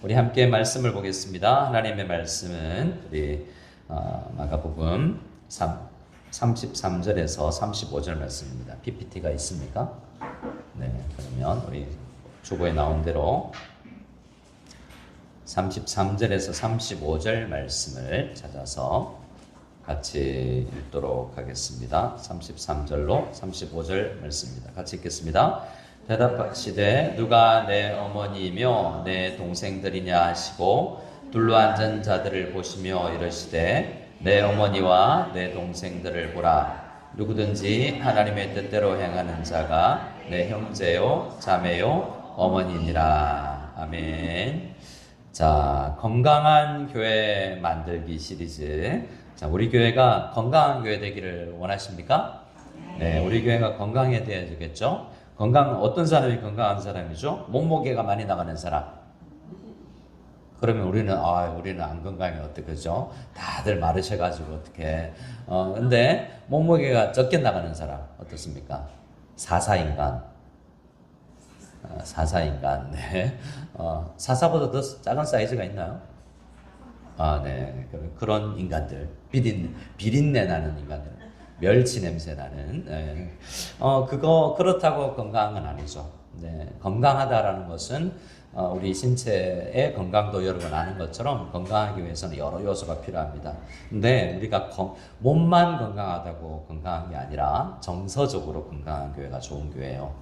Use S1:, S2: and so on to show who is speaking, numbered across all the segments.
S1: 우리 함께 말씀을 보겠습니다. 하나님의 말씀은 우리 마가복음 33절에서 35절 말씀입니다. PPT가 있습니까? 네, 그러면 우리 주보에 나온 대로 33절에서 35절 말씀을 찾아서 같이 읽도록 하겠습니다. 33절로 35절 말씀입니다. 같이 읽겠습니다. 대답하시되 누가 내 어머니이며 내 동생들이냐 하시고 둘러앉은 자들을 보시며 이르시되 내 어머니와 내 동생들을 보라. 누구든지 하나님의 뜻대로 행하는 자가 내 형제요 자매요 어머니니라. 아멘. 자, 건강한 교회 만들기 시리즈. 자, 우리 교회가 건강한 교회 되기를 원하십니까? 네, 우리 교회가 건강해야 되겠죠? 어떤 사람이 건강한 사람이죠? 몸무게가 많이 나가는 사람. 그러면 우리는 안 건강해 어떡하죠? 다들 마르셔가지고 어떻게? 근데 몸무게가 적게 나가는 사람 어떻습니까? 사사인간. 사사인간. 네. 사사보다 더 작은 사이즈가 있나요? 네. 그런 인간들. 비린내 나는 인간들. 멸치 냄새 나는. 네. 그렇다고 건강한 건 아니죠. 네. 건강하다라는 것은 우리 신체의 건강도 여러분 아는 것처럼 건강하기 위해서는 여러 요소가 필요합니다. 근데 우리가 몸만 건강하다고 건강한 게 아니라 정서적으로 건강한 교회가 좋은 교회예요.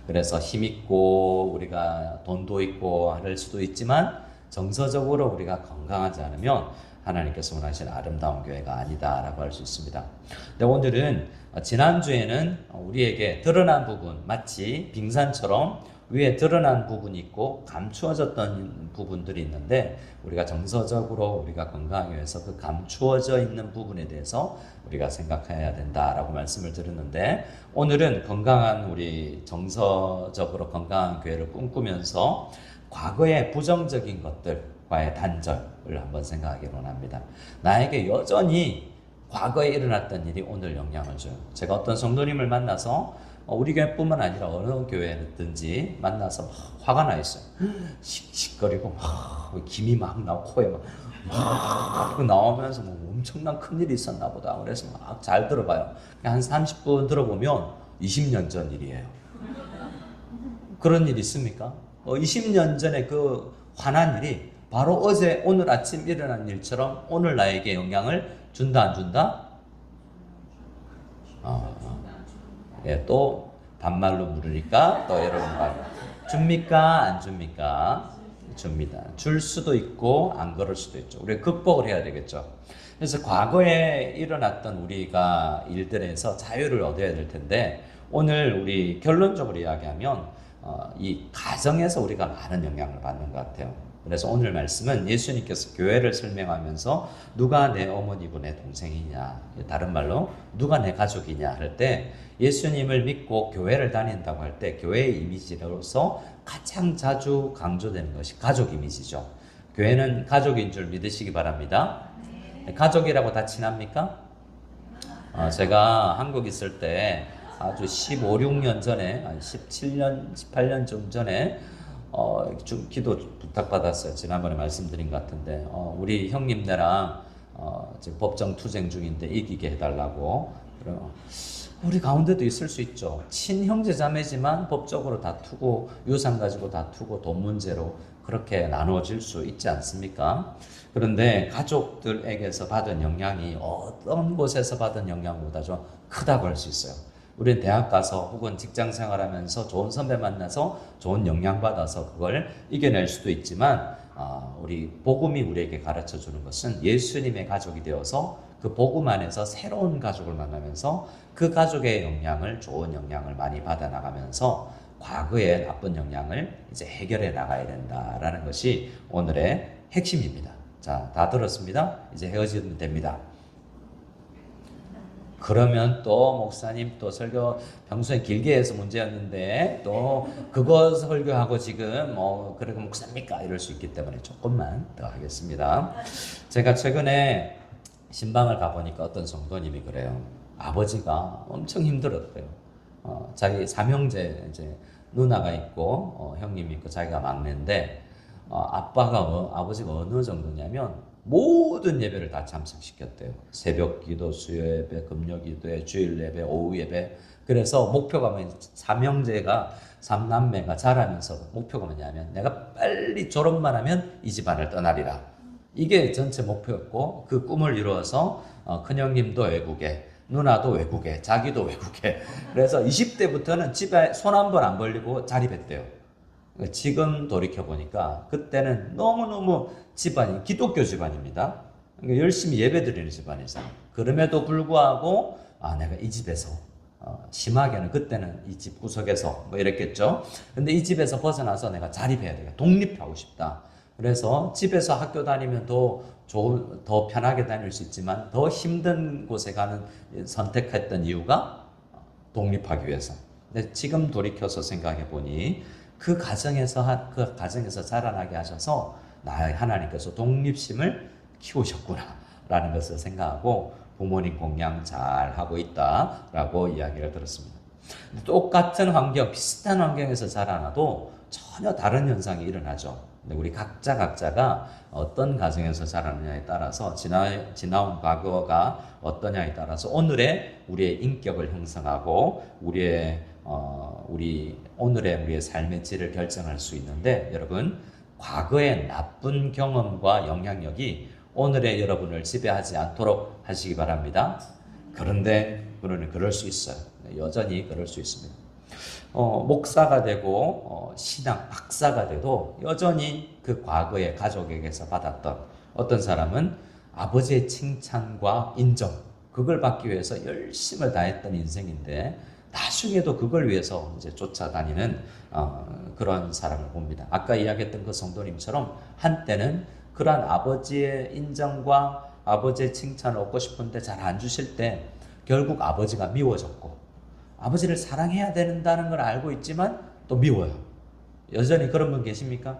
S1: 그래서 힘있고 우리가 돈도 있고 할 수도 있지만 정서적으로 우리가 건강하지 않으면 하나님께서 원하시는 아름다운 교회가 아니다라고 할 수 있습니다. 근데 오늘은 지난주에는 우리에게 드러난 부분, 마치 빙산처럼 위에 드러난 부분이 있고 감추어졌던 부분들이 있는데 우리가 정서적으로 우리가 건강하기 위해서 그 감추어져 있는 부분에 대해서 우리가 생각해야 된다라고 말씀을 드렸는데 오늘은 건강한 우리 정서적으로 건강한 교회를 꿈꾸면서 과거의 부정적인 것들과의 단절을 한번 생각하기를 원합니다. 나에게 여전히 과거에 일어났던 일이 오늘 영향을 줘요. 제가 어떤 성도님을 만나서 우리 교회뿐만 아니라 어느 교회든지 만나서 화가 나 있어요. 씩씩거리고 김이 막 나오고 코에 막 나오면서 엄청난 큰일이 있었나 보다. 그래서 막 잘 들어봐요. 한 30분 들어보면 20년 전 일이에요. 그런 일 있습니까? 20년 전에 그 화난 일이 바로 어제 오늘 아침 일어난 일처럼 오늘 나에게 영향을 준다 안 준다? 예, 또 반말로 물으니까 또 여러분 줍니까 안 줍니까? 줍니다. 줄 수도 있고 안 그럴 수도 있죠. 우리가 극복을 해야 되겠죠. 그래서 과거에 일어났던 우리가 일들에서 자유를 얻어야 될 텐데 오늘 우리 결론적으로 이야기하면 이 가정에서 우리가 많은 영향을 받는 것 같아요. 그래서 오늘 말씀은 예수님께서 교회를 설명하면서 누가 내 어머니고 내 동생이냐, 다른 말로 누가 내 가족이냐 할 때 예수님을 믿고 교회를 다닌다고 할 때 교회의 이미지로서 가장 자주 강조되는 것이 가족 이미지죠. 교회는 가족인 줄 믿으시기 바랍니다. 가족이라고 다 친합니까? 제가 한국 있을 때 아주 15, 16년 전에, 17년, 18년 좀 전에 좀 기도 부탁받았어요. 지난번에 말씀드린 것 같은데 우리 형님네랑 지금 법정 투쟁 중인데 이기게 해달라고. 우리 가운데도 있을 수 있죠. 친형제 자매지만 법적으로 다투고 유산 가지고 다투고 돈 문제로 그렇게 나눠질 수 있지 않습니까? 그런데 가족들에게서 받은 영향이 어떤 곳에서 받은 영향보다 좀 크다고 할 수 있어요. 우리는 대학 가서 혹은 직장 생활하면서 좋은 선배 만나서 좋은 영향 받아서 그걸 이겨낼 수도 있지만 우리 복음이 우리에게 가르쳐 주는 것은 예수님의 가족이 되어서 그 복음 안에서 새로운 가족을 만나면서 그 가족의 영향을 좋은 영향을 많이 받아 나가면서 과거의 나쁜 영향을 이제 해결해 나가야 된다라는 것이 오늘의 핵심입니다. 자, 다 들었습니다. 이제 헤어지면 됩니다. 그러면 또 목사님 또 설교 평소에 길게 해서 문제였는데 또 그거 설교하고 지금 그리고 목사입니까? 이럴 수 있기 때문에 조금만 더 하겠습니다. 제가 최근에 신방을 가보니까 어떤 성도님이 그래요. 아버지가 엄청 힘들었대요. 자기 삼형제 이제 누나가 있고 형님이 있고 자기가 막내인데 아버지가 어느 정도냐면 모든 예배를 다 참석시켰대요. 새벽 기도, 수요 예배, 금요 기도회, 주일 예배, 오후 예배. 그래서 목표가 뭐냐, 삼형제가 삼남매가 자라면서 목표가 뭐냐면 내가 빨리 졸업만 하면 이 집안을 떠나리라. 이게 전체 목표였고 그 꿈을 이루어서 큰형님도 외국에, 누나도 외국에, 자기도 외국에. 그래서 20대부터는 집에 손 한 번 안 벌리고 자립했대요. 지금 돌이켜보니까 그때는 너무너무 집안이 기독교 집안입니다. 그러니까 열심히 예배드리는 집안이죠. 그럼에도 불구하고 내가 이 집에서 심하게는 그때는 이 집 구석에서 뭐 이랬겠죠. 근데 이 집에서 벗어나서 내가 자립해야 되겠다. 독립하고 싶다. 그래서 집에서 학교 다니면 더 편하게 다닐 수 있지만 더 힘든 곳에 가는 선택했던 이유가 독립하기 위해서. 근데 지금 돌이켜서 생각해 보니 그 가정에서 자라나게 하셔서 하나님께서 독립심을 키우셨구나라는 것을 생각하고 부모님 공양 잘 하고 있다라고 이야기를 들었습니다. 똑같은 환경, 비슷한 환경에서 자라나도 전혀 다른 현상이 일어나죠. 근데 우리 각자가 어떤 가정에서 자라느냐에 따라서 지나온 과거가 어떠냐에 따라서 오늘의 우리의 인격을 형성하고 오늘의 우리의 삶의 질을 결정할 수 있는데 여러분 과거의 나쁜 경험과 영향력이 오늘의 여러분을 지배하지 않도록 하시기 바랍니다. 그런데 그럴 수 있어요. 여전히 그럴 수 있습니다. 목사가 되고 신앙 박사가 돼도 여전히 그 과거의 가족에게서 받았던 어떤 사람은 아버지의 칭찬과 인정 그걸 받기 위해서 열심을 다했던 인생인데 나중에도 그걸 위해서 이제 쫓아다니는 그런 사람을 봅니다. 아까 이야기했던 그 성도님처럼 한때는 그러한 아버지의 인정과 아버지의 칭찬을 얻고 싶은데 잘 안 주실 때 결국 아버지가 미워졌고 아버지를 사랑해야 된다는 걸 알고 있지만 또 미워요. 여전히 그런 분 계십니까?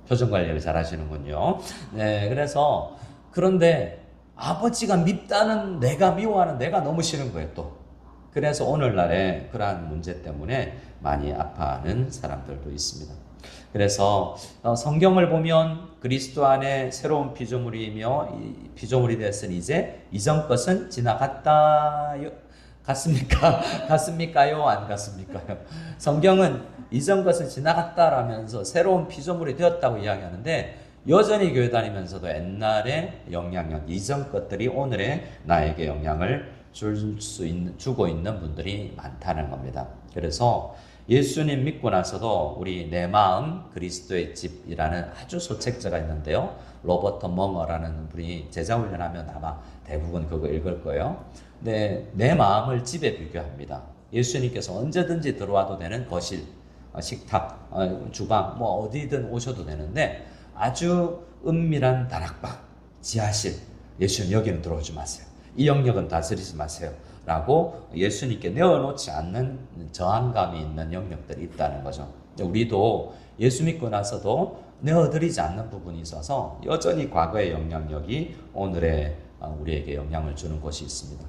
S1: 표정 관리를 잘 하시는군요. 네, 그런데 아버지가 밉다는 내가 미워하는 내가 너무 싫은 거예요, 또. 그래서 오늘날에 그러한 문제 때문에 많이 아파하는 사람들도 있습니다. 그래서 성경을 보면 그리스도 안에 새로운 피조물이며 이 피조물이 됐으니 이제 이전 것은 지나갔다요. 갔습니까요? 안 갔습니까요? 성경은 이전 것은 지나갔다라면서 새로운 피조물이 되었다고 이야기하는데 여전히 교회 다니면서도 옛날의 영향력, 이전 것들이 오늘의 나에게 영향을 주고 있는 분들이 많다는 겁니다. 그래서 예수님 믿고 나서도 우리 내 마음 그리스도의 집이라는 아주 소책자가 있는데요. 로버트 멍어라는 분이 제자훈련하면 아마 대부분 그거 읽을 거예요. 네, 내 마음을 집에 비교합니다. 예수님께서 언제든지 들어와도 되는 거실, 식탁, 주방, 뭐 어디든 오셔도 되는데 아주 은밀한 다락방, 지하실, 예수님 여기는 들어오지 마세요. 이 영역은 다스리지 마세요. 라고 예수님께 내어놓지 않는 저항감이 있는 영역들이 있다는 거죠. 우리도 예수 믿고 나서도 내어드리지 않는 부분이 있어서 여전히 과거의 영향력이 오늘의 우리에게 영향을 주는 것이 있습니다.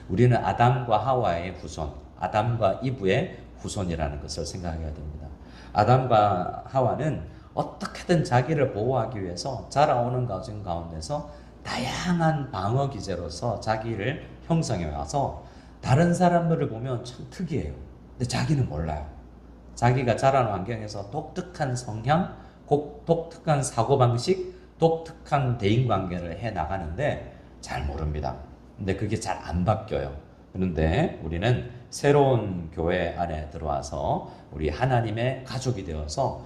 S1: 우리는 아담과 하와의 후손, 아담과 이브의 후손이라는 것을 생각해야 됩니다. 아담과 하와는 어떻게든 자기를 보호하기 위해서 자라오는 과정 가운데서 다양한 방어 기제로서 자기를 형성해 와서 다른 사람들을 보면 참 특이해요. 근데 자기는 몰라요. 자기가 자라는 환경에서 독특한 성향, 독특한 사고방식, 독특한 대인관계를 해나가는데 잘 모릅니다. 근데 그게 잘 안 바뀌어요. 그런데 우리는 새로운 교회 안에 들어와서 우리 하나님의 가족이 되어서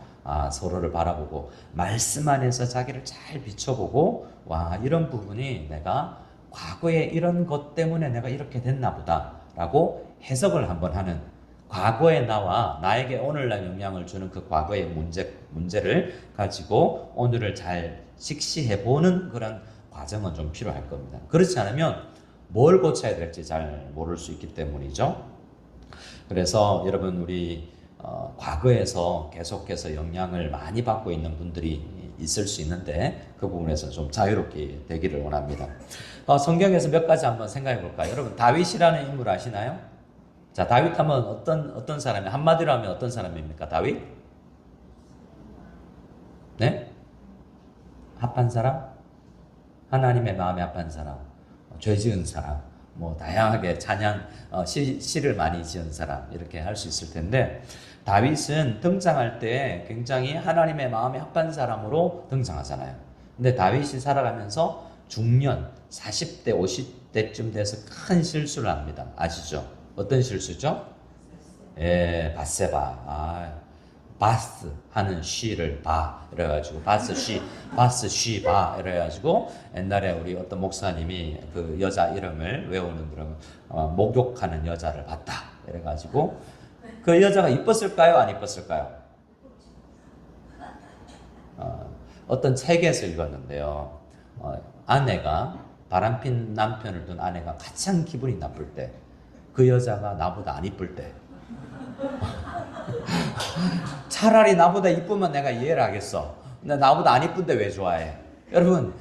S1: 서로를 바라보고 말씀 안에서 자기를 잘 비춰보고 이런 부분이 내가 과거에 이런 것 때문에 내가 이렇게 됐나 보다 라고 해석을 한번 하는 과거의 나와 나에게 오늘날 영향을 주는 그 과거의 문제를 가지고 오늘을 잘 직시해 보는 그런 과정은 좀 필요할 겁니다. 그렇지 않으면 뭘 고쳐야 될지 잘 모를 수 있기 때문이죠. 그래서 여러분 우리 과거에서 계속해서 영향을 많이 받고 있는 분들이 있을 수 있는데 그 부분에서 좀 자유롭게 되기를 원합니다. 성경에서 몇 가지 한번 생각해 볼까요? 여러분 다윗이라는 인물 아시나요? 자, 다윗 하면 어떤 사람이 한마디로 하면 어떤 사람입니까? 다윗? 네? 합한 사람? 하나님의 마음에 합한 사람, 죄 지은 사람, 뭐 다양하게 찬양 시를 많이 지은 사람 이렇게 할 수 있을 텐데 다윗은 등장할 때 굉장히 하나님의 마음에 합한 사람으로 등장하잖아요. 근데 다윗이 살아가면서 중년 40대 50대쯤 돼서 큰 실수를 합니다. 아시죠? 어떤 실수죠? 예, 밧세바. 바스 하는 쉬를 봐 이래가지고 바스 쉬 봐 이래가지고 옛날에 우리 어떤 목사님이 그 여자 이름을 외우는 그런 목욕하는 여자를 봤다 이래가지고 그 여자가 이뻤을까요? 안 이뻤을까요? 어떤 책에서 읽었는데요. 아내가 바람핀 남편을 둔 아내가 가장 기분이 나쁠 때 그 여자가 나보다 안 이쁠 때 차라리 나보다 이쁘면 내가 이해를 하겠어. 근데 나보다 안 이쁜데 왜 좋아해? 여러분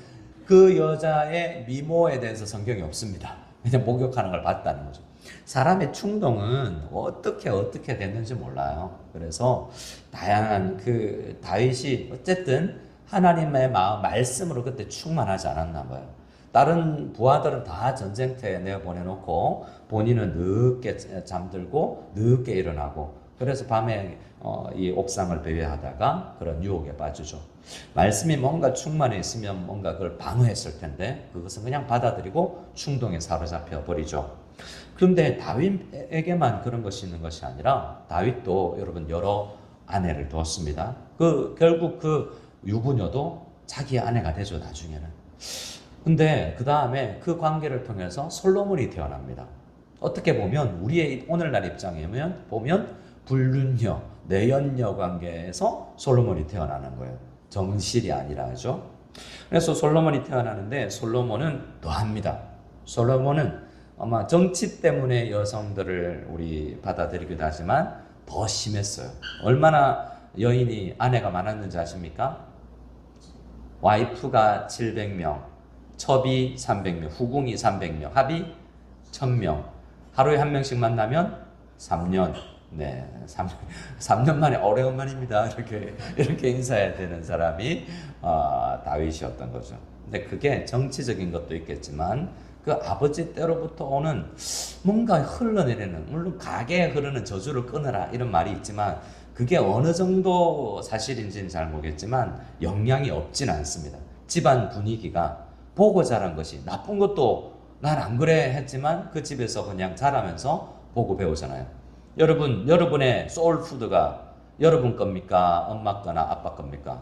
S1: 그 여자의 미모에 대해서 성경이 없습니다. 그냥 목욕하는 걸 봤다는 거죠. 사람의 충동은 어떻게 됐는지 몰라요. 그래서 다양한 그 다윗이 어쨌든 하나님의 마음 말씀으로 그때 충만하지 않았나 봐요. 다른 부하들은 다 전쟁터에 내보내놓고 본인은 늦게 잠들고 늦게 일어나고 그래서 밤에 이 옥상을 배회하다가 그런 유혹에 빠지죠. 말씀이 뭔가 충만해 있으면 뭔가 그걸 방어했을 텐데 그것은 그냥 받아들이고 충동에 사로잡혀 버리죠. 그런데 다윗에게만 그런 것이 있는 것이 아니라 다윗도 여러분 여러 아내를 두었습니다. 결국 그 유부녀도 자기의 아내가 되죠, 나중에는. 근데 그 다음에 그 관계를 통해서 솔로몬이 태어납니다. 어떻게 보면 우리의 오늘날 입장에 보면 불륜녀, 내연녀 관계에서 솔로몬이 태어나는 거예요. 정실이 아니라죠. 그래서 솔로몬이 태어나는데 솔로몬은 더합니다. 솔로몬은 아마 정치 때문에 여성들을 우리 받아들이기도 하지만 더 심했어요. 얼마나 여인이 아내가 많았는지 아십니까? 와이프가 700명, 첩이 300명, 후궁이 300명, 합이 1000명. 하루에 한 명씩 만나면 3년. 네, 3년 만에 오래간만입니다. 이렇게 인사해야 되는 사람이 다윗이었던 거죠. 근데 그게 정치적인 것도 있겠지만 그 아버지 때로부터 오는 뭔가 흘러내리는, 물론 가게에 흐르는 저주를 끊으라 이런 말이 있지만 그게 어느 정도 사실인지는 잘 모르겠지만 영향이 없진 않습니다. 집안 분위기가 보고 자란 것이 나쁜 것도 난 안 그래 했지만 그 집에서 그냥 자라면서 보고 배우잖아요. 여러분의 소울푸드가 여러분 겁니까? 엄마 거나 아빠 겁니까?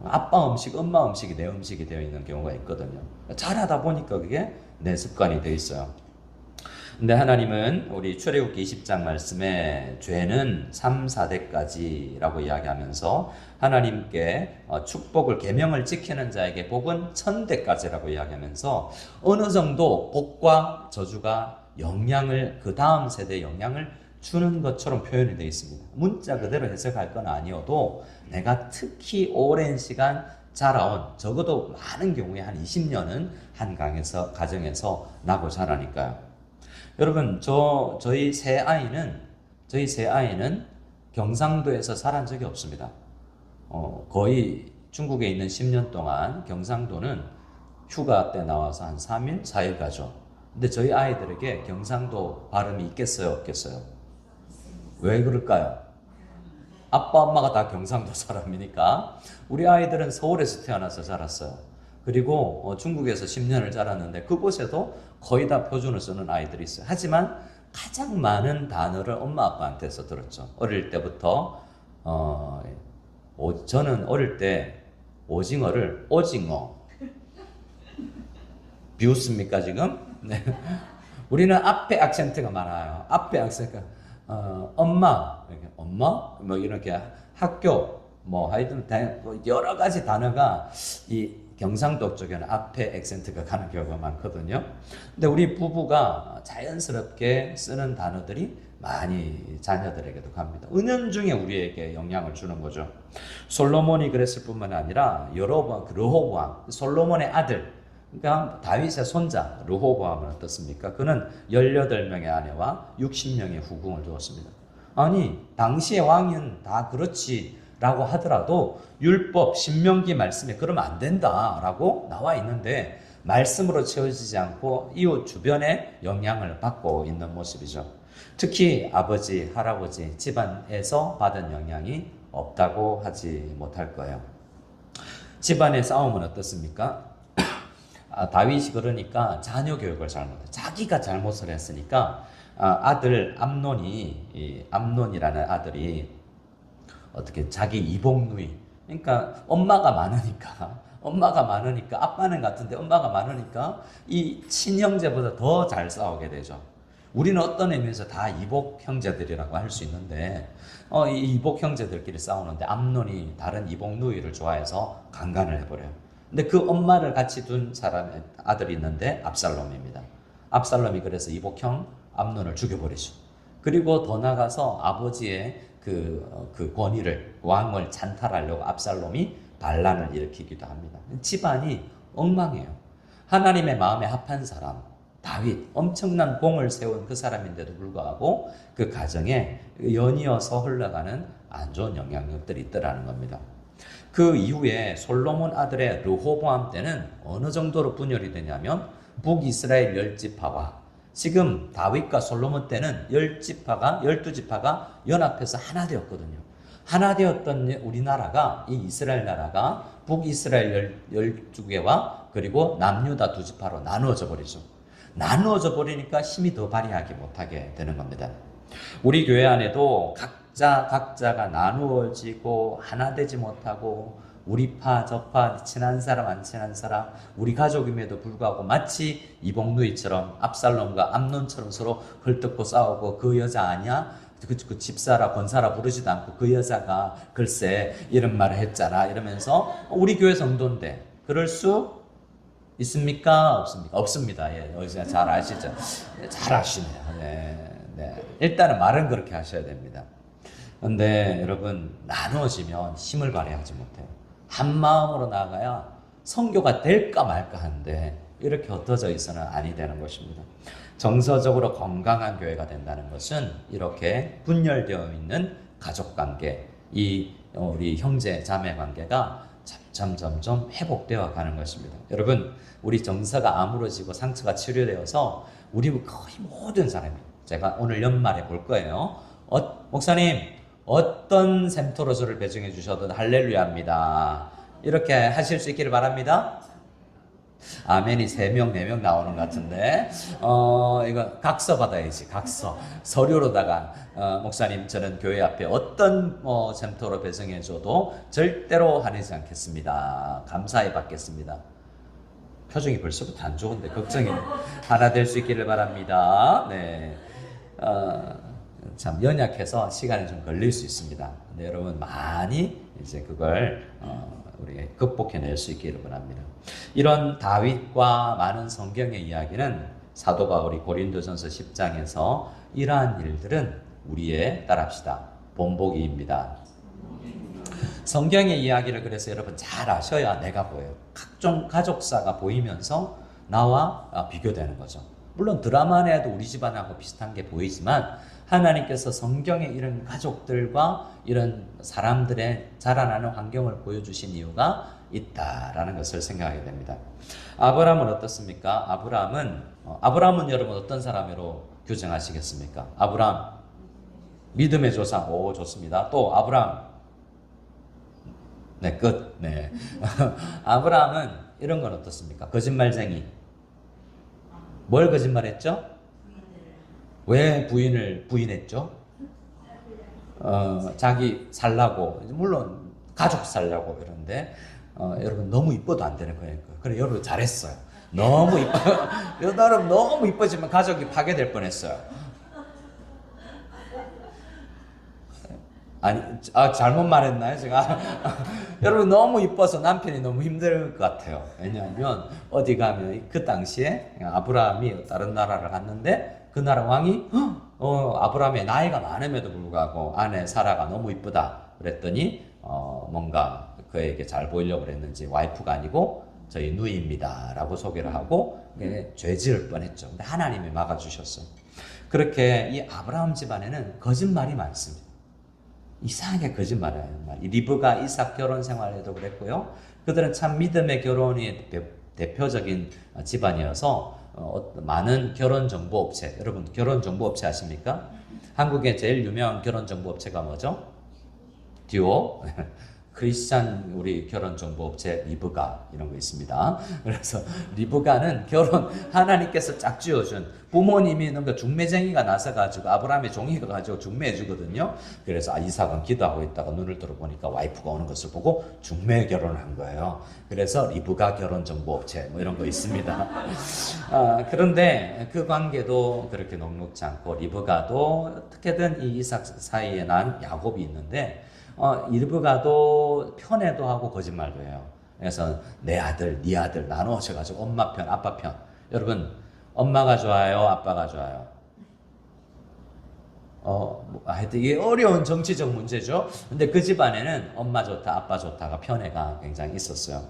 S1: 아빠 음식, 엄마 음식이 내 음식이 되어 있는 경우가 있거든요. 자라다 보니까 그게 내 습관이 되어 있어요. 근데 하나님은 우리 출애굽기 20장 말씀에 죄는 3, 4대까지라고 이야기하면서 하나님께 축복을 계명을 지키는 자에게 복은 1000대까지라고 이야기하면서 어느 정도 복과 저주가 영향을 그 다음 세대에 영향을 주는 것처럼 표현이 되어 있습니다. 문자 그대로 해석할 건 아니어도 내가 특히 오랜 시간 자라온 적어도 많은 경우에 한 20년은 한 가정에서 나고 자라니까요. 여러분 저희 세 아이는 경상도에서 살은 적이 없습니다. 거의 중국에 있는 10년 동안 경상도는 휴가 때 나와서 한 3일, 4일 가죠. 근데 저희 아이들에게 경상도 발음이 있겠어요, 없겠어요? 왜 그럴까요? 아빠, 엄마가 다 경상도 사람이니까 우리 아이들은 서울에서 태어나서 자랐어요. 그리고 중국에서 10년을 자랐는데 그곳에도 거의 다 표준을 쓰는 아이들이 있어요. 하지만 가장 많은 단어를 엄마 아빠한테서 들었죠. 어릴 때부터 저는 어릴 때 오징어를 오징어 비웃습니까 지금? 네. 우리는 앞에 악센트가 많아요. 앞에 악센트가 엄마, 엄마 뭐 이렇게 학교 뭐 하여튼 여러 가지 단어가 이 경상도 쪽에는 앞에 액센트가 가는 경우가 많거든요. 근데 우리 부부가 자연스럽게 쓰는 단어들이 많이 자녀들에게도 갑니다. 은연중에 우리에게 영향을 주는 거죠. 솔로몬이 그랬을 뿐만 아니라 르호보암, 솔로몬의 아들, 그러니까 다윗의 손자 르호보암은 어떻습니까? 그는 18명의 아내와 60명의 후궁을 두었습니다. 아니 당시의 왕은 다 그렇지 라고 하더라도 율법, 신명기 말씀에 그러면 안 된다라고 나와 있는데 말씀으로 채워지지 않고 이웃 주변의 영향을 받고 있는 모습이죠. 특히 아버지, 할아버지, 집안에서 받은 영향이 없다고 하지 못할 거예요. 집안의 싸움은 어떻습니까? 다윗이 그러니까 자녀 교육을 잘못해. 자기가 잘못을 했으니까 아들 암논이라는 아들이 어떻게 자기 이복 누이, 그러니까 엄마가 많으니까 아빠는 같은데 엄마가 많으니까 이 친형제보다 더 잘 싸우게 되죠. 우리는 어떤 의미에서 다 이복 형제들이라고 할 수 있는데 이 이복 형제들끼리 싸우는데 암논이 다른 이복 누이를 좋아해서 강간을 해버려요. 근데 그 엄마를 같이 둔 사람의 아들이 있는데 압살롬입니다. 압살롬이 그래서 이복형 암논을 죽여버리죠. 그리고 더 나가서 아버지의 그 권위를, 왕을 찬탈하려고 압살롬이 반란을 일으키기도 합니다. 집안이 엉망해요. 하나님의 마음에 합한 사람 다윗, 엄청난 공을 세운 그 사람인데도 불구하고 그 가정에 연이어서 흘러가는 안 좋은 영향력들이 있더라는 겁니다. 그 이후에 솔로몬 아들의 르호보암 때는 어느 정도로 분열이 되냐면 북이스라엘 10지파와 지금 다윗과 솔로몬 때는 12지파가 연합해서 하나 되었거든요. 하나 되었던 우리나라가, 이 이스라엘 나라가 북이스라엘 12개와 그리고 남유다 2지파로 나누어져 버리죠. 나누어져 버리니까 힘이 더 발휘하지 못하게 되는 겁니다. 우리 교회 안에도 각자가 나누어지고 하나 되지 못하고 우리 파, 저 파, 친한 사람, 안 친한 사람, 우리 가족임에도 불구하고 마치 이복누이처럼 압살롬과 암논처럼 서로 헐뜯고 싸우고 그 여자 아니야? 그 집사라 권사라 부르지도 않고 그 여자가 글쎄 이런 말을 했잖아 이러면서 우리 교회 성도인데 그럴 수 있습니까? 없습니까? 없습니다. 예, 잘 아시죠? 잘 아시네요. 네. 일단은 말은 그렇게 하셔야 됩니다. 근데 여러분 나누어지면 힘을 발휘하지 못해요. 한 마음으로 나가야 선교가 될까 말까 하는데 이렇게 흩어져 있어는 아니 되는 것입니다. 정서적으로 건강한 교회가 된다는 것은 이렇게 분열되어 있는 가족관계, 우리 형제 자매 관계가 점점 회복되어 가는 것입니다. 여러분 우리 정서가 아물어지고 상처가 치료되어서 우리 거의 모든 사람이 제가 오늘 연말에 볼 거예요. 목사님 어떤 셈토로 저를 배정해 주셔도 할렐루야입니다. 이렇게 하실 수 있기를 바랍니다. 아멘이 3명, 4명 나오는 것 같은데 이거 각서 받아야지. 각서 서류로다가 목사님 저는 교회 앞에 어떤 셈토로 배정해 줘도 절대로 화내지 않겠습니다. 감사히 받겠습니다. 표정이 벌써부터 안 좋은데 걱정이 하나 될 수 있기를 바랍니다. 네. 참 연약해서 시간이 좀 걸릴 수 있습니다. 근데 여러분 많이 이제 그걸 우리 극복해낼 수 있기를 바랍니다. 이런 다윗과 많은 성경의 이야기는 사도 바울이 고린도전서 10장에서 이러한 일들은 우리의 따라합시다 본보기입니다. 성경의 이야기를 그래서 여러분 잘 아셔야 내가 보여요. 각종 가족사가 보이면서 나와 비교되는 거죠. 물론 드라마 안에도 우리 집안하고 비슷한 게 보이지만 하나님께서 성경에 이런 가족들과 이런 사람들의 자라나는 환경을 보여주신 이유가 있다라는 것을 생각하게 됩니다. 아브라함은 어떻습니까? 아브라함은 여러분 어떤 사람으로 규정하시겠습니까? 아브라함 믿음의 조상. 오 좋습니다. 또 아브라함 네 끝. 네. 아브라함은 이런 건 어떻습니까? 거짓말쟁이. 뭘 거짓말했죠? 왜 부인을 부인했죠? 자기 살라고, 물론 가족 살려고 그러는데 여러분 너무 이뻐도 안 되는 거예요. 그래 여러분 잘했어요. 너무 이뻐. 여러분 너무 이뻐지면 가족이 파괴될 뻔했어요. 아니, 잘못 말했나요, 제가? 여러분, 너무 이뻐서 남편이 너무 힘들 것 같아요. 왜냐하면, 어디 가면, 그 당시에 아브라함이 다른 나라를 갔는데, 그 나라 왕이, 아브라함의 나이가 많음에도 불구하고 아내 사라가 너무 이쁘다. 그랬더니, 뭔가 그에게 잘 보이려고 그랬는지, 와이프가 아니고, 저희 누이입니다. 라고 소개를 하고, 죄 지을 뻔 했죠. 근데 하나님이 막아주셨어요. 그렇게 이 아브라함 집안에는 거짓말이 많습니다. 이상하게 거짓말해요. 리브가 이삭 결혼 생활에도 그랬고요. 그들은 참 믿음의 결혼이 대표적인 집안이어서 많은 결혼 정보 업체, 여러분 결혼 정보 업체 아십니까? 한국의 제일 유명한 결혼 정보 업체가 뭐죠? 듀오. 크리스찬 우리 결혼 정보 업체 리브가 이런 거 있습니다. 그래서 리브가는 결혼 하나님께서 짝 지어준 부모님이 뭔가 중매쟁이가 나서 가지고 아브라함의 종이가 가지고 중매해 주거든요. 그래서 이삭은 기도하고 있다가 눈을 들어보니까 와이프가 오는 것을 보고 중매 결혼을 한 거예요. 그래서 리브가 결혼 정보 업체 뭐 이런 거 있습니다. 그런데 그 관계도 그렇게 녹록지 않고 리브가도 어떻게든 이 이삭 사이에 난 야곱이 있는데 리브가도 편애도 하고 거짓말도 해요. 그래서 내 아들, 네 아들 나누어져가지고 엄마 편, 아빠 편. 여러분 엄마가 좋아요, 아빠가 좋아요? 하여튼 이게 어려운 정치적 문제죠. 근데 그 집안에는 엄마 좋다, 아빠 좋다가 편애가 굉장히 있었어요.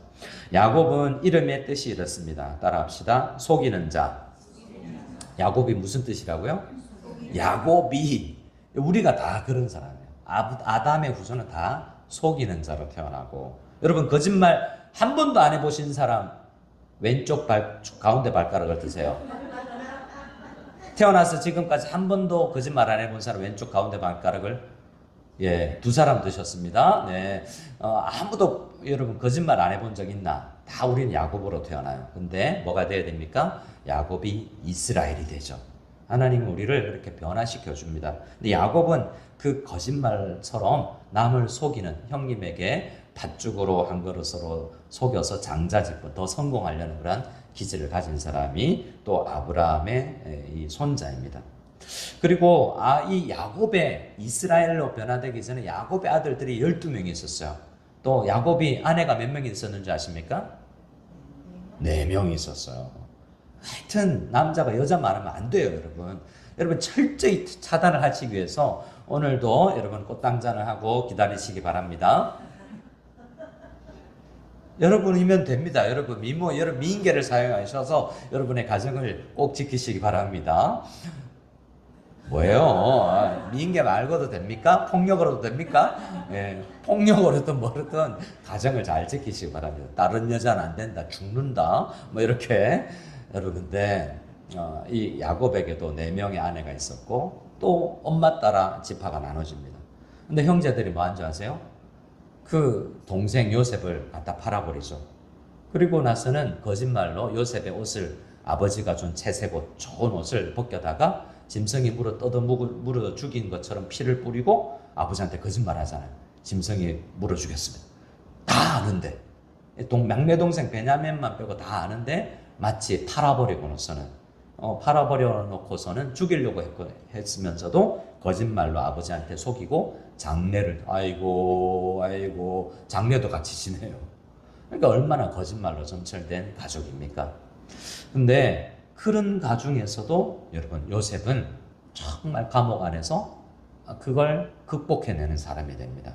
S1: 야곱은 이름의 뜻이 이렇습니다. 따라합시다. 속이는 자. 야곱이 무슨 뜻이라고요? 야곱이. 우리가 다 그런 사람이에요. 아담의 후손은 다 속이는 자로 태어나고, 여러분 거짓말 한 번도 안 해보신 사람 왼쪽 가운데 발가락을 드세요. 태어나서 지금까지 한 번도 거짓말 안 해본 사람 왼쪽 가운데 발가락을, 예, 2사람 드셨습니다. 네, 아무도 여러분 거짓말 안 해본 적 있나? 다 우리는 야곱으로 태어나요. 근데 뭐가 돼야 됩니까? 야곱이 이스라엘이 되죠. 하나님은 우리를 이렇게 변화시켜 줍니다. 근데 야곱은 그 거짓말처럼 남을 속이는, 형님에게 팥죽으로 한 그릇으로 속여서 장자 짓고 더 성공하려는 그런 기질을 가진 사람이 또 아브라함의 이 손자입니다. 그리고 이 야곱의 이스라엘로 변화되기 전에 야곱의 아들들이 12명이 있었어요. 또 야곱이 아내가 몇 명이 있었는지 아십니까? 4명이 있었어요. 하여튼 남자가 여자 많으면 안 돼요, 여러분. 여러분 철저히 차단을 하시기 위해서 오늘도 여러분 꽃당잔을 하고 기다리시기 바랍니다. 여러분이면 됩니다. 여러분 여러분 미인계를 사용하셔서 여러분의 가정을 꼭 지키시기 바랍니다. 뭐예요? 미인계 말고도 됩니까? 폭력으로도 됩니까? 예, 폭력으로든 뭐든 가정을 잘 지키시기 바랍니다. 다른 여자는 안 된다, 죽는다, 뭐 이렇게. 여러분 근데 이 야곱에게도 4명의 아내가 있었고 또 엄마 따라 지파가 나눠집니다. 근데 형제들이 뭐 한 줄 아세요? 그 동생 요셉을 갖다 팔아버리죠. 그리고 나서는 거짓말로 요셉의 옷을, 아버지가 준 채색 옷, 좋은 옷을 벗겨다가 짐승이 물어 죽인 것처럼 피를 뿌리고 아버지한테 거짓말 하잖아요. 짐승이 물어 죽였습니다. 다 아는데, 막내 동생 베냐민만 빼고 다 아는데 마치 팔아버리고 놓고서는 죽이려고 했으면서도 거짓말로 아버지한테 속이고 장례를, 아이고 장례도 같이 지내요. 그러니까 얼마나 거짓말로 점철된 가족입니까? 근데 그런 가중에서도 여러분 요셉은 정말 감옥 안에서 그걸 극복해내는 사람이 됩니다.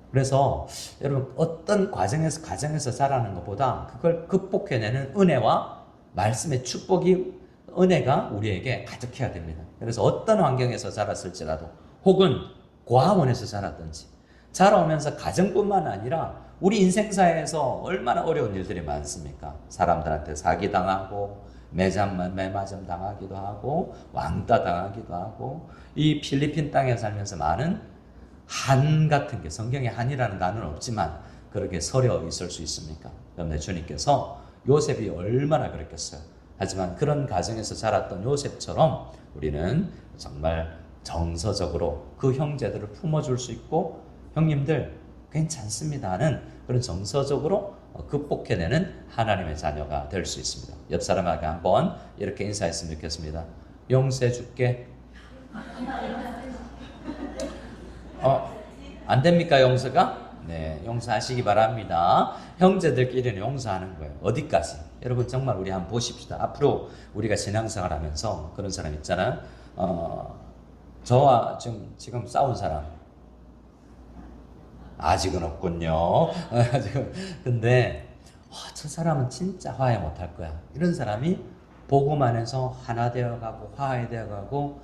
S1: 그래서 여러분 어떤 가정에서 자라는 것보다 그걸 극복해내는 은혜와 말씀의 축복이, 은혜가 우리에게 가득해야 됩니다. 그래서 어떤 환경에서 자랐을지라도 혹은 고아원에서 자랐든지 자라오면서 가정뿐만 아니라 우리 인생사에서 얼마나 어려운 일들이 많습니까? 사람들한테 사기당하고 매맞음 당하기도 하고 왕따 당하기도 하고, 이 필리핀 땅에 살면서 많은 한 같은 게, 성경에 한이라는 단어는 없지만 그렇게 서려 있을 수 있습니까? 그런데 주님께서 요셉이 얼마나 그랬겠어요. 하지만 그런 가정에서 자랐던 요셉처럼 우리는 정말 정서적으로 그 형제들을 품어줄 수 있고, 형님들 괜찮습니다 하는 그런 정서적으로 극복해내는 하나님의 자녀가 될 수 있습니다. 옆 사람에게 한번 이렇게 인사했으면 좋겠습니다. 용서해 줄게. 안 됩니까, 용서가? 네, 용서하시기 바랍니다. 형제들끼리는 용서하는 거예요. 어디까지? 여러분 정말 우리 한번 보십시다. 앞으로 우리가 신앙생활 하면서 그런 사람 있잖아요. 저와 지금 싸운 사람 아직은 없군요. 근데 저 사람은 진짜 화해 못할 거야. 이런 사람이 보고만 해서 하나 되어가고 화해 되어가고,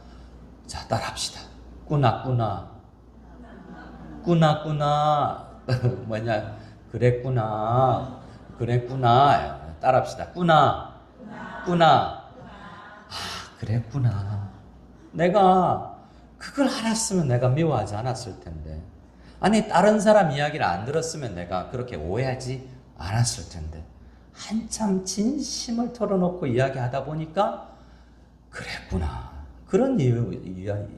S1: 자 따라합시다. 꾸나 꾸나 뭐냐 그랬구나 따라합시다. 꾸나 그랬구나. 내가 그걸 알았으면 내가 미워하지 않았을 텐데, 아니 다른 사람 이야기를 안 들었으면 내가 그렇게 오해하지 않았을 텐데, 한참 진심을 털어놓고 이야기하다 보니까 그랬구나, 그런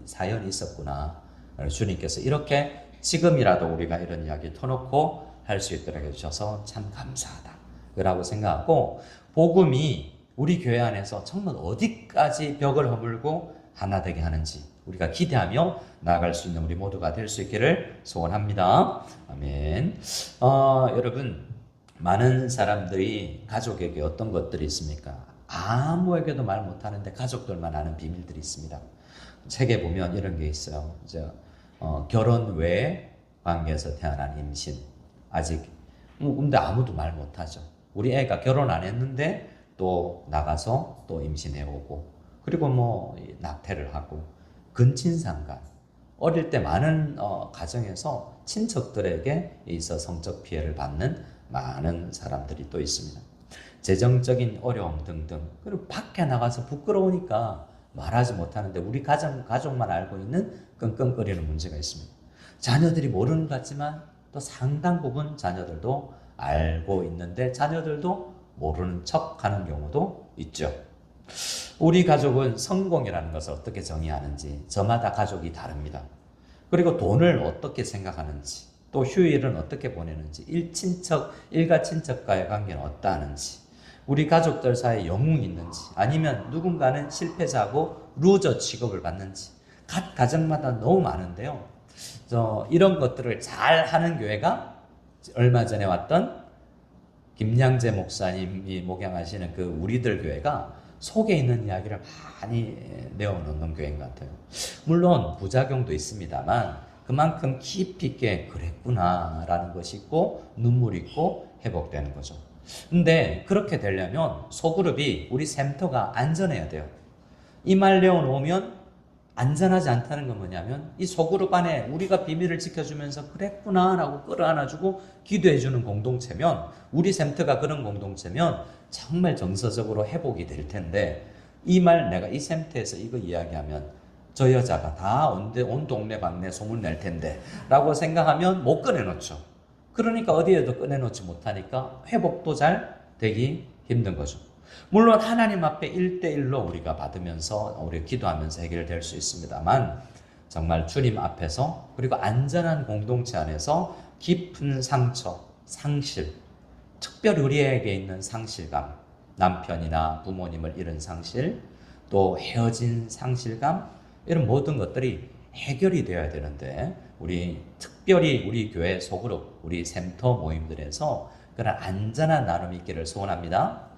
S1: 사연이 있었구나. 주님께서 이렇게 지금이라도 우리가 이런 이야기 터놓고 할 수 있도록 해주셔서 참 감사하다 라고 생각하고, 복음이 우리 교회 안에서 정말 어디까지 벽을 허물고 하나 되게 하는지 우리가 기대하며 나아갈 수 있는 우리 모두가 될 수 있기를 소원합니다. 아멘. 여러분, 많은 사람들이 가족에게 어떤 것들이 있습니까? 아무에게도 말 못하는데 가족들만 아는 비밀들이 있습니다. 책에 보면 이런 게 있어요. 결혼 외 관계에서 태어난 임신. 아직 근데 아무도 말 못하죠. 우리 애가 결혼 안 했는데 또 나가서 또 임신해 오고, 그리고 뭐 낙태를 하고, 근친상간, 어릴 때 많은 가정에서 친척들에게 있어 성적 피해를 받는 많은 사람들이 또 있습니다. 재정적인 어려움 등등, 그리고 밖에 나가서 부끄러우니까 말하지 못하는데 우리 가족만 알고 있는 끙끙거리는 문제가 있습니다. 자녀들이 모르는 것 같지만 또 상당 부분 자녀들도 알고 있는데 자녀들도 모르는 척하는 경우도 있죠. 우리 가족은 성공이라는 것을 어떻게 정의하는지 저마다 가족이 다릅니다. 그리고 돈을 어떻게 생각하는지, 또 휴일은 어떻게 보내는지, 일가 친척과의 관계는 어떠한지, 우리 가족들 사이에 영웅이 있는지, 아니면 누군가는 실패자고 루저 취급을 받는지, 각 가정마다 너무 많은데요. 이런 것들을 잘 하는 교회가 얼마 전에 왔던 김양재 목사님이 목양하시는 그 우리들 교회가 속에 있는 이야기를 많이 내어놓는 교회인 것 같아요. 물론 부작용도 있습니다만 그만큼 깊이 있게 그랬구나라는 것이 있고 눈물이 있고 회복되는 거죠. 근데 그렇게 되려면 소그룹이, 우리 센터가 안전해야 돼요. 이 말 내어놓으면 안전하지 않다는 건 뭐냐면, 이 소그룹 안에 우리가 비밀을 지켜주면서 그랬구나 라고 끌어안아주고 기도해주는 공동체면, 우리 센터가 그런 공동체면 정말 정서적으로 회복이 될 텐데, 이 말 내가 이 센터에서 이거 이야기하면 저 여자가 다 온 동네 방네 소문 낼 텐데 라고 생각하면 못 꺼내놓죠. 그러니까 어디에도 꺼내놓지 못하니까 회복도 잘 되기 힘든 거죠. 물론 하나님 앞에 1대1로 우리가 받으면서 우리 기도하면서 해결될 수 있습니다만, 정말 주님 앞에서, 그리고 안전한 공동체 안에서 깊은 상처, 상실, 특별히 우리에게 있는 상실감, 남편이나 부모님을 잃은 상실, 또 헤어진 상실감, 이런 모든 것들이 해결이 되어야 되는데, 특별히 우리 교회 소그룹, 우리 센터 모임들에서 그런 안전한 나눔이 있기를 소원합니다.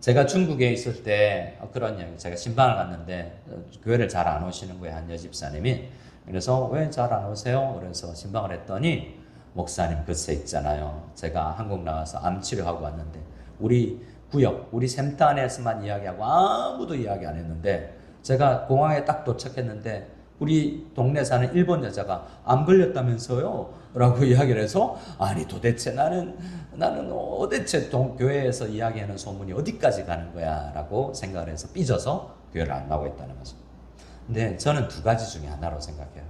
S1: 제가 중국에 있을 때 그런 이야기, 제가 신방을 갔는데 교회를 잘 안 오시는 거예요, 한 여집사님이. 그래서 왜 잘 안 오세요? 그래서 신방을 했더니, 목사님 글쎄 있잖아요, 제가 한국 나와서 암 치료하고 왔는데 우리 구역, 우리 센터 안에서만 이야기하고 아무도 이야기 안 했는데, 제가 공항에 딱 도착했는데 우리 동네 사는 일본 여자가 암 걸렸다면서요? 라고 이야기를 해서, 아니 도대체 나는 도대체 교회에서 이야기하는 소문이 어디까지 가는 거야? 라고 생각을 해서 삐져서 교회를 안 나오고 있다는 거죠. 근데 저는 두 가지 중에 하나로 생각해요.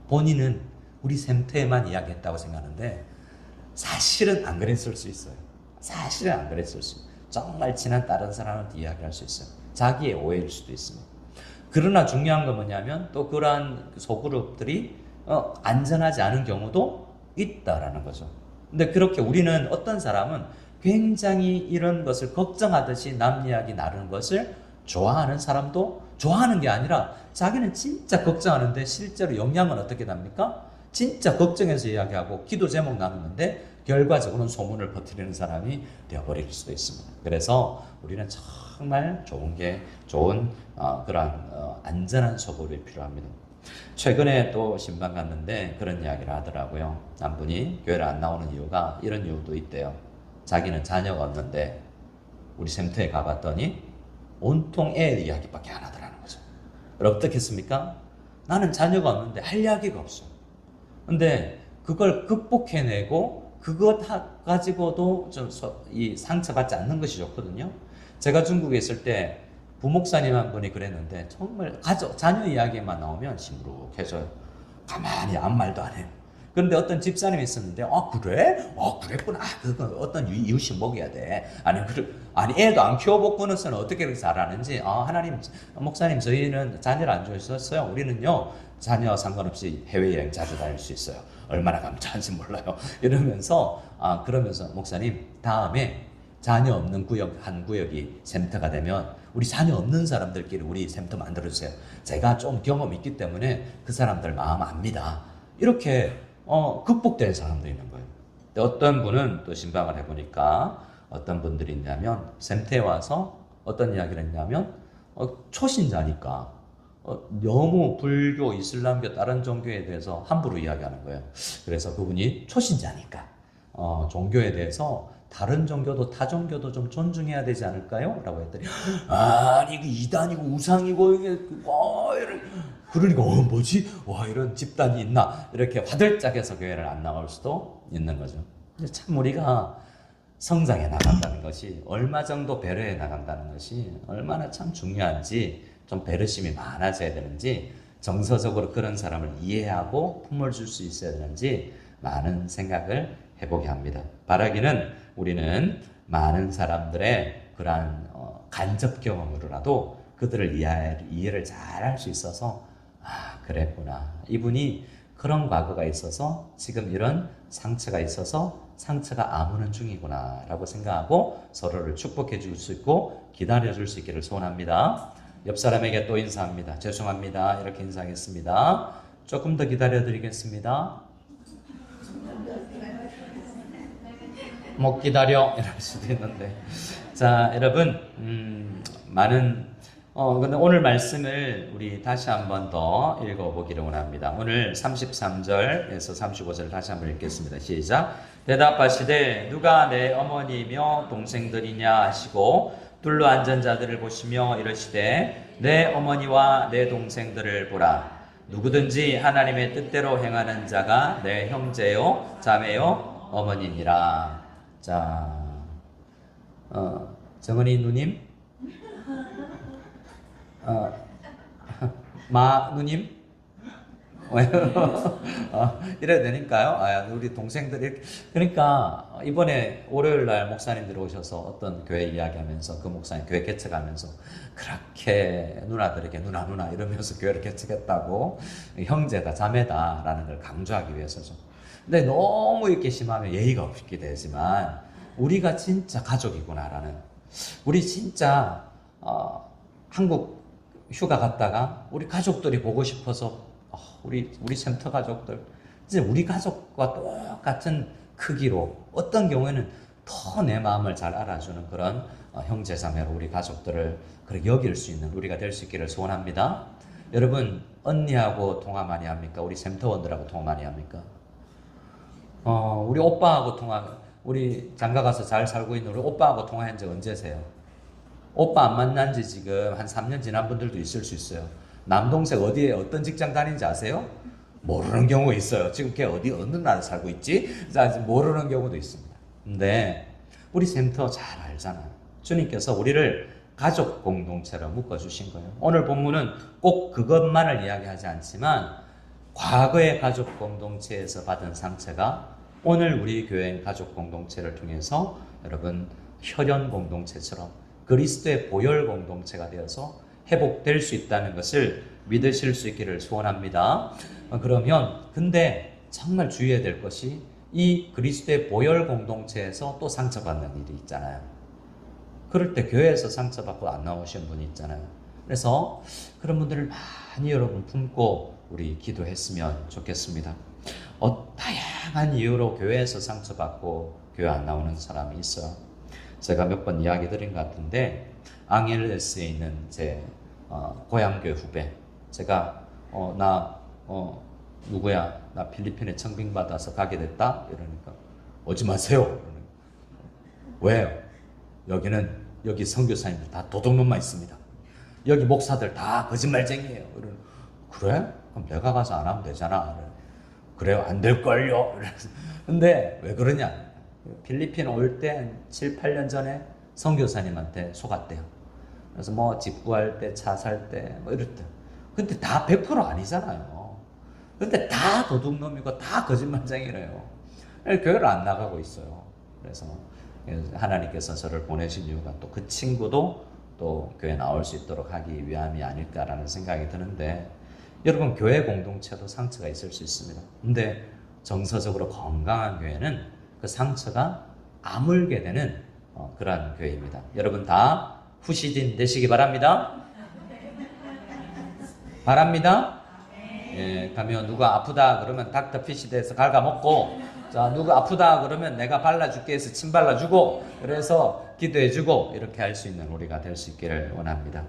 S1: 본인은 우리 센터에만 이야기했다고 생각하는데 사실은 안 그랬을 수 있어요. 사실은 안 그랬을 수 있어요. 정말 친한 다른 사람한테 이야기할 수 있어요. 자기의 오해일 수도 있습니다. 그러나 중요한 건 뭐냐면, 또 그러한 소그룹들이 안전하지 않은 경우도 있다라는 거죠. 근데 그렇게 우리는, 어떤 사람은 굉장히 이런 것을 걱정하듯이 남 이야기 나누는 것을 좋아하는 사람도, 좋아하는 게 아니라 자기는 진짜 걱정하는데 실제로 영향은 어떻게 납니까? 진짜 걱정해서 이야기하고 기도 제목 나누는데 결과적으로는 소문을 퍼뜨리는 사람이 되어버릴 수도 있습니다. 그래서 우리는 정말 좋은 그런 안전한 소그룹이 필요합니다. 최근에 또 신방 갔는데 그런 이야기를 하더라고요. 남분이 교회를 안 나오는 이유가 이런 이유도 있대요. 자기는 자녀가 없는데 우리 센터에 가봤더니 온통 애 이야기밖에 안 하더라는 거죠. 어떻겠습니까? 나는 자녀가 없는데 할 이야기가 없어. 근데 그걸 극복해내고 그것 가지고도 좀 이 상처받지 않는 것이 좋거든요. 제가 중국에 있을 때 부목사님 한 분이 그랬는데 정말 자녀 이야기만 나오면 시무룩해져요. 가만히 아무 말도 안 해요. 그런데 어떤 집사님이 있었는데, 그래? 그랬구나. 그건 어떤 이웃이 먹여야 돼. 아니, 애도 안 키워보고는서는 어떻게 그렇게 잘하는지, 하나님, 목사님, 저희는 자녀를 안 주셨어요. 우리는요, 자녀 상관없이 해외여행 자주 다닐 수 있어요. 얼마나 감사한지 몰라요. 이러면서, 그러면서, 목사님, 다음에 자녀 없는 구역, 한 구역이 샘터가 되면, 우리 자녀 없는 사람들끼리 우리 샘터 만들어주세요. 제가 좀 경험이 있기 때문에 그 사람들 마음 압니다. 이렇게 극복된 사람도 있는 거예요. 어떤 분은 또 신방을 해보니까 어떤 분들이 있냐면 샘터에 와서 어떤 이야기를 했냐면 초신자니까 너무 불교, 이슬람교, 다른 종교에 대해서 함부로 이야기하는 거예요. 그래서 그분이 초신자니까 종교에 대해서 다른 종교도 타 종교도 좀 존중해야 되지 않을까요? 라고 했더니 아니 그 이단이고 우상이고 이게 그러니까 뭐지? 와 이런 집단이 있나? 이렇게 화들짝해서 교회를 안 나올 수도 있는 거죠. 참 우리가 성장해 나간다는 것이 얼마 정도 배려해 나간다는 것이 얼마나 참 중요한지 좀 배려심이 많아져야 되는지 정서적으로 그런 사람을 이해하고 품을 줄 수 있어야 되는지 많은 생각을 해보게 합니다. 바라기는 우리는 많은 사람들의 그러한 간접 경험으로라도 그들을 이해를 잘 할 수 있어서 그랬구나. 이분이 그런 과거가 있어서 지금 이런 상처가 있어서 상처가 아무는 중이구나 라고 생각하고 서로를 축복해 줄 수 있고 기다려 줄 수 있기를 소원합니다. 옆 사람에게 또 인사합니다. 죄송합니다. 이렇게 인사하겠습니다. 조금 더 기다려 드리겠습니다. 못 기다려 이럴 수도 있는데 자 여러분 근데 오늘 말씀을 우리 다시 한 번 더 읽어보기를 원합니다. 오늘 33절에서 35절 다시 한 번 읽겠습니다. 시작. 대답하시되 누가 내 어머니며 동생들이냐 하시고 둘러 앉은 자들을 보시며 이르시되 내 어머니와 내 동생들을 보라. 누구든지 하나님의 뜻대로 행하는 자가 내 형제요 자매요 어머니니라. 자, 정은이 누님, 마 누님, 이래야 되니까요. 우리 동생들이 그러니까 이번에 월요일 날 목사님들 오셔서 어떤 교회 이야기하면서 그 목사님 교회 개척하면서 그렇게 누나들에게 누나 이러면서 교회를 개척했다고 형제다 자매다라는 걸 강조하기 위해서죠. 근데 너무 이렇게 심하면 예의가 없게 되지만 우리가 진짜 가족이구나라는 우리 진짜 한국 휴가 갔다가 우리 가족들이 보고 싶어서 우리 샘터 가족들 이제 우리 가족과 똑같은 크기로 어떤 경우에는 더 내 마음을 잘 알아주는 그런 형제자매로 우리 가족들을 그렇게 여길 수 있는 우리가 될 수 있기를 소원합니다. 여러분 언니하고 통화 많이 합니까? 우리 샘터원들하고 통화 많이 합니까? 우리 오빠하고 우리 장가 가서 잘 살고 있는 우리 오빠하고 통화한 지 언제세요? 오빠 안 만난 지 지금 한 3년 지난 분들도 있을 수 있어요. 남동생 어디에 어떤 직장 다니는지 아세요? 모르는 경우가 있어요. 지금 걔 어느 나라 살고 있지? 모르는 경우도 있습니다. 근데 우리 샘터 잘 알잖아요. 주님께서 우리를 가족 공동체로 묶어주신 거예요. 오늘 본문은 꼭 그것만을 이야기하지 않지만 과거의 가족 공동체에서 받은 상처가 오늘 우리 교회 가족 공동체를 통해서 여러분 혈연 공동체처럼 그리스도의 보혈 공동체가 되어서 회복될 수 있다는 것을 믿으실 수 있기를 소원합니다. 그러면 근데 정말 주의해야 될 것이 이 그리스도의 보혈 공동체에서 또 상처받는 일이 있잖아요. 그럴 때 교회에서 상처받고 안 나오신 분이 있잖아요. 그래서 그런 분들을 많이 여러분 품고 우리 기도했으면 좋겠습니다. 다양한 이유로 교회에서 상처받고 교회 안 나오는 사람이 있어요. 제가 몇 번 이야기 드린 것 같은데 앙헬레스에 있는 제 고향교회 후배 제가 누구야 나 필리핀에 청빙받아서 가게 됐다 이러니까 오지 마세요. 왜요? 여기 선교사님들 다 도둑놈만 있습니다. 여기 목사들 다 거짓말쟁이에요. 그래? 그럼 내가 가서 안 하면 되잖아. 그래요? 안 될걸요? 근데 왜 그러냐? 필리핀 올 때 7, 8년 전에 선교사님한테 속았대요. 그래서 뭐 집 구할 때, 차 살 때, 뭐 이럴 때. 근데 다 100% 아니잖아요. 근데 다 도둑놈이고 다 거짓말쟁이래요. 교회를 안 나가고 있어요. 그래서 하나님께서 저를 보내신 이유가 또 그 친구도 또 교회 나올 수 있도록 하기 위함이 아닐까라는 생각이 드는데, 여러분 교회 공동체도 상처가 있을 수 있습니다. 근데 정서적으로 건강한 교회는 그 상처가 아물게 되는 그러한 교회입니다. 여러분 다 후시딘 되시기 바랍니다. 바랍니다. 예, 가면 누가 아프다 그러면 닥터피쉬대에서 갉아먹고, 자 누가 아프다 그러면 내가 발라줄게 해서 침 발라주고, 그래서 기도해주고, 이렇게 할 수 있는 우리가 될 수 있기를 원합니다.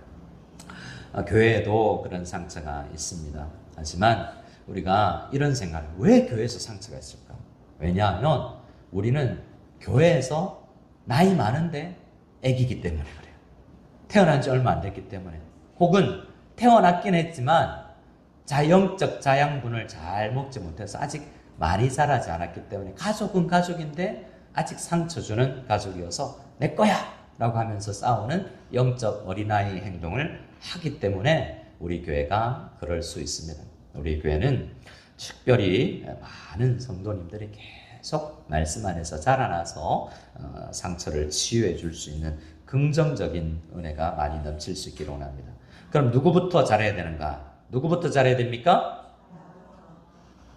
S1: 교회에도 그런 상처가 있습니다. 하지만 우리가 이런 생각을, 왜 교회에서 상처가 있을까? 왜냐하면 우리는 교회에서 나이 많은데 애기기 때문에 그래요. 태어난 지 얼마 안 됐기 때문에, 혹은 태어났긴 했지만 영적 자양분을 잘 먹지 못해서 아직 많이 자라지 않았기 때문에, 가족은 가족인데 아직 상처 주는 가족이어서 내 거야 라고 하면서 싸우는 영적 어린아이 행동을 하기 때문에 우리 교회가 그럴 수 있습니다. 우리 교회는 특별히 많은 성도님들이 계속 말씀 안에서 자라나서 상처를 치유해 줄 수 있는 긍정적인 은혜가 많이 넘칠 수 있기를 원합니다. 그럼 누구부터 잘해야 되는가? 누구부터 잘해야 됩니까?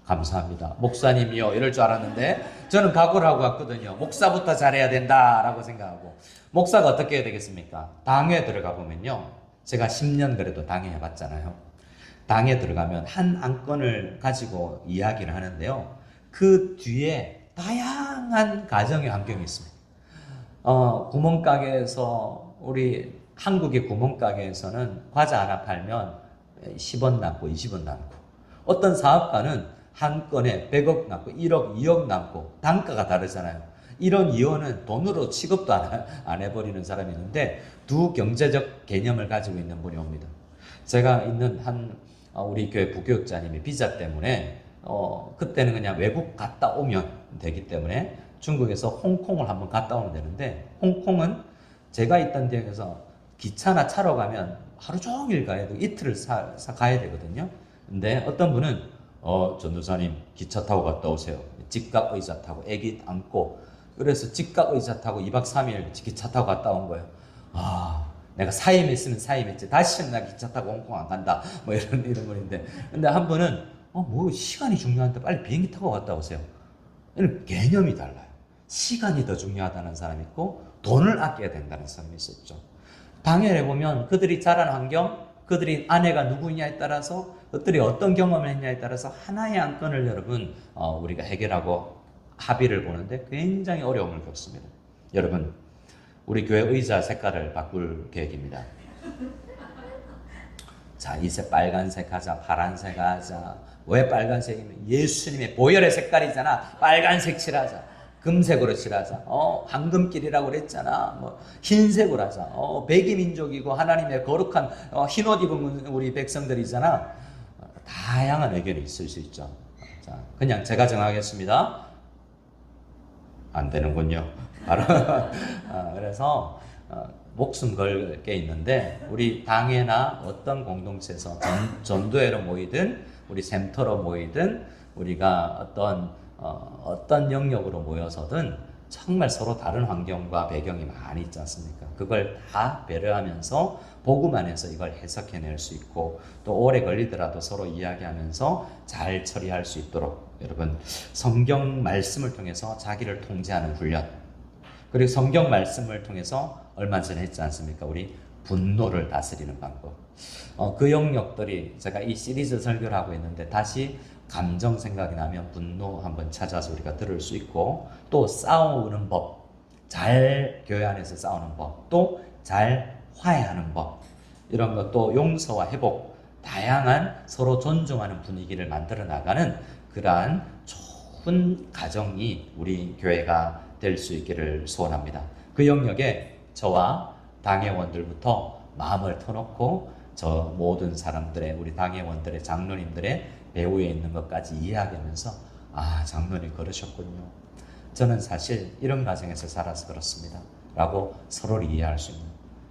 S1: 감사합니다. 목사님이요 이럴 줄 알았는데 저는 각오를 하고 왔거든요. 목사부터 잘해야 된다라고 생각하고. 목사가 어떻게 해야 되겠습니까? 당회 들어가 보면요, 제가 10년 그래도 당회 해봤잖아요. 당회 들어가면 한 안건을 가지고 이야기를 하는데요, 그 뒤에 다양한 가정의 환경이 있습니다. 구멍가게에서, 우리 한국의 구멍가게에서는 과자 하나 팔면 10원 남고 20원 남고, 어떤 사업가는 한 건에 100억 남고 1억, 2억 남고, 단가가 다르잖아요. 이런 이혼은 돈으로 취급도 안 해버리는 사람이 있는데, 두 경제적 개념을 가지고 있는 분이 옵니다. 제가 있는 우리 교회 부교육자님이 비자 때문에 그때는 그냥 외국 갔다 오면 되기 때문에 중국에서 홍콩을 한번 갔다 오면 되는데, 홍콩은 제가 있던 지역에서 기차나 차로 가면 하루 종일 가야 되고 이틀을 가야 되거든요. 근데 어떤 분은 전도사님 기차 타고 갔다 오세요. 직각 의자 타고 애기 안고, 그래서 직각 의자 타고 2박 3일 기차 타고 갔다 온 거예요. 내가 사임했으면 사임했지, 다시는 나 기차 타고 홍콩 안 간다, 뭐 이런 분인데, 근데 한 분은 뭐 시간이 중요한데 빨리 비행기 타고 갔다 오세요. 이런 개념이 달라요. 시간이 더 중요하다는 사람이 있고 돈을 아껴야 된다는 사람이 있었죠. 당연히 보면 그들이 자란 환경, 그들이 아내가 누구냐에 따라서, 그들이 어떤 경험을 했냐에 따라서 하나의 안건을 여러분 우리가 해결하고 합의를 보는데 굉장히 어려움을 겪습니다. 여러분, 우리 교회 의자 색깔을 바꿀 계획입니다. 자, 이제 빨간색 하자, 파란색 하자. 왜 빨간색이면 예수님의 보혈의 색깔이잖아. 빨간색 칠하자. 금색으로 칠하자. 황금길이라고 그랬잖아. 뭐 흰색으로 하자. 백이 민족이고 하나님의 거룩한 흰 옷 입은 우리 백성들이잖아. 다양한 의견이 있을 수 있죠. 자, 그냥 제가 정하겠습니다. 안 되는군요. 바로 그래서 목숨 걸 게 있는데, 우리 당회나 어떤 공동체에서 전도회로 모이든 우리 샘터로 모이든 우리가 어떤 영역으로 모여서든 정말 서로 다른 환경과 배경이 많이 있지 않습니까? 그걸 다 배려하면서 복음 안에서 이걸 해석해낼 수 있고, 또 오래 걸리더라도 서로 이야기하면서 잘 처리할 수 있도록, 여러분 성경 말씀을 통해서 자기를 통제하는 훈련, 그리고 성경 말씀을 통해서 얼마 전에 했지 않습니까? 우리 분노를 다스리는 방법. 그 영역들이, 제가 이 시리즈 설교를 하고 있는데 다시 감정 생각이 나면 분노 한번 찾아서 우리가 들을 수 있고, 또 싸우는 법, 잘 교회 안에서 싸우는 법, 또 잘 화해하는 법, 이런 것도 용서와 회복, 다양한 서로 존중하는 분위기를 만들어 나가는 그러한 좋은 가정이 우리 교회가 될 수 있기를 소원합니다. 그 영역에 저와 당회원들부터 마음을 터놓고 저 모든 사람들의, 우리 당회원들의, 장로님들의 배후에 있는 것까지 이해하면서 아, 장로님 그러셨군요. 저는 사실 이런 가정에서 살아서 그렇습니다. 라고 서로를 이해할 수 있는.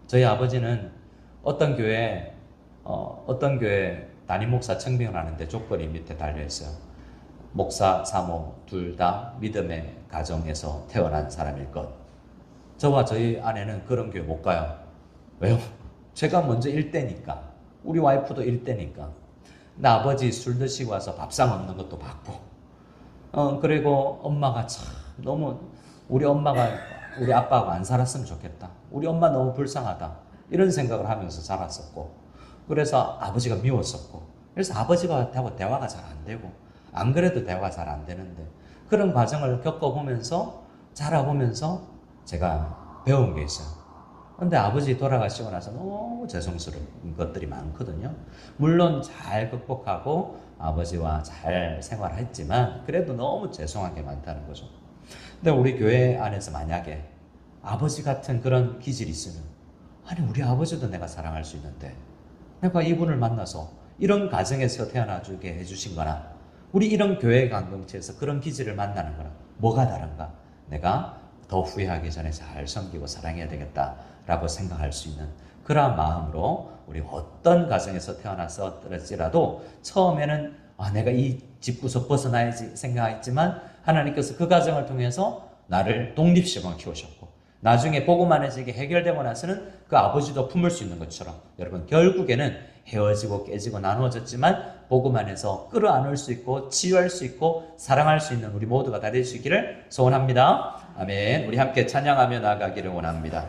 S1: 저희 아버지는 어떤 교회 담임 목사 청빙을 하는데 조건이 밑에 달려 있어요. 목사, 사모 둘 다 믿음의 가정에서 태어난 사람일 것. 저와 저희 아내는 그런 교회 못 가요. 왜요? 제가 먼저 일대니까. 우리 와이프도 일대니까. 나 아버지 술 드시고 와서 밥상 없는 것도 봤고. 그리고 엄마가 참 너무 우리 아빠하고 안 살았으면 좋겠다. 우리 엄마 너무 불쌍하다. 이런 생각을 하면서 자랐었고. 그래서 아버지가 미웠었고. 그래서 아버지가 하고 대화가 잘 안 되고. 안 그래도 대화가 잘 안 되는데. 그런 과정을 겪어보면서 자라보면서 제가 배운 게 있어요. 근데 아버지 돌아가시고 나서 너무 죄송스러운 것들이 많거든요. 물론 잘 극복하고 아버지와 잘 생활했지만 그래도 너무 죄송한 게 많다는 거죠. 근데 우리 교회 안에서 만약에 아버지 같은 그런 기질이 있으면 아니 우리 아버지도 내가 사랑할 수 있는데 내가 이분을 만나서 이런 가정에서 태어나주게 해주신 거나 우리 이런 교회 공동체에서 그런 기질을 만나는 거랑 뭐가 다른가? 내가 더 후회하기 전에 잘 섬기고 사랑해야 되겠다라고 생각할 수 있는 그러한 마음으로 우리 어떤 가정에서 태어났을지라도 처음에는 내가 이 집구석 벗어나야지 생각했지만 하나님께서 그 가정을 통해서 나를 독립시켜 키우셨고 나중에 복음만해지게 해결되고 나서는 그 아버지도 품을 수 있는 것처럼 여러분 결국에는 헤어지고 깨지고 나누어졌지만 복음 안에서 끌어안을 수 있고 치유할 수 있고 사랑할 수 있는 우리 모두가 다 될 수 있기를 소원합니다. 아멘. 우리 함께 찬양하며 나아가기를 원합니다.